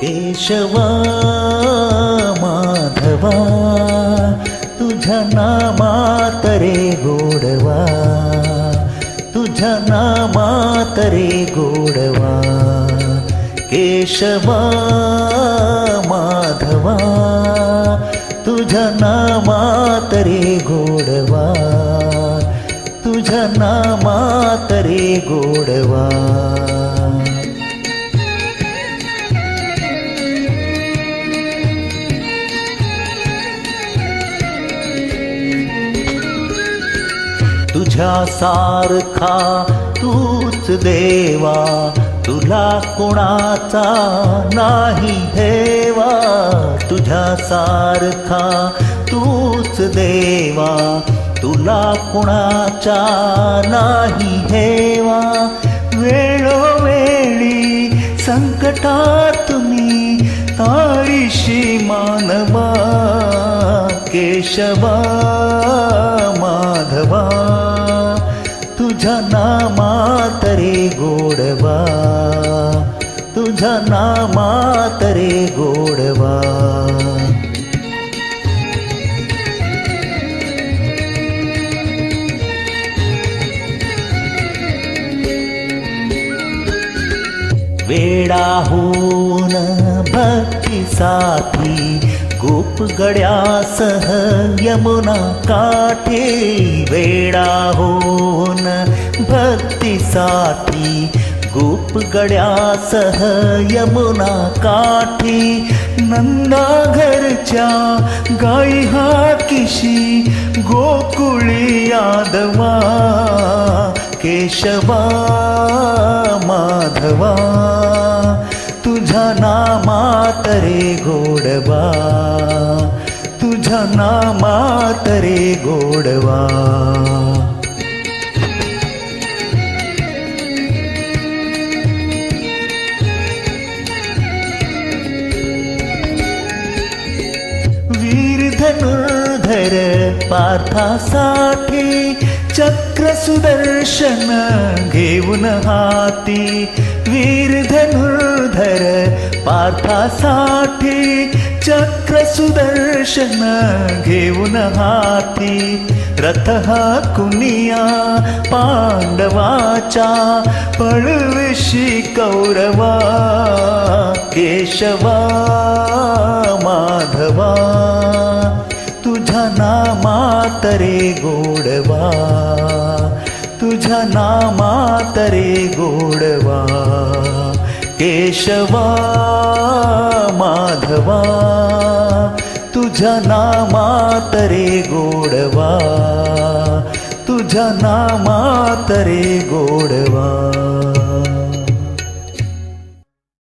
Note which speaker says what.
Speaker 1: केशवा माधवा तुझ्या नामात रे गोडवा, तुझ्या नामात रे गोडवा. केशवा माधवा तुझ्या नामात रे गोडवा, तुझ्या नामात रे गोडवा. तुझ्या सारखा तूच देवा, तुला कोणाचा नाही हेवा. तुझ्या सारखा तूच देवा, तुला कोणाचा नाही हेवा. वेळोवेळी संकटात मी तारीशी मानवा. केशवा माधवा तुझ्या नामात रे गोडवा, तुझ्या नामात रे गोडवा. वेडाहून भक्तीसाठी गोपगड्यासह यमुना काठी. वेडाहून भक्तीसाठी गोपगड्यासह यमुना काठी. नंदा घरच्या गाई हाकिशी गोकुळी यादवा. केशवा माधवा तुझ्या नामात रे गोडवा, तुझ्या नामात रे गोडवा. वीर धनुर्धर पार्थासाठी चक्र सुदर्शन घेऊन हाती. वीर धनुर्धर पार्थासाठी चक्र सुदर्शन घेऊन हाती. रथ हाकुनिया पांडवाचा पळविशी कौरवा. केशवा माधवा तुझ्या नामात रे गोडवा, तुझ्या नामात रे गोडवा. केशवा माधवा तुझ्या नामात रे गोडवा, तुझ्या नामात रे गोडवा.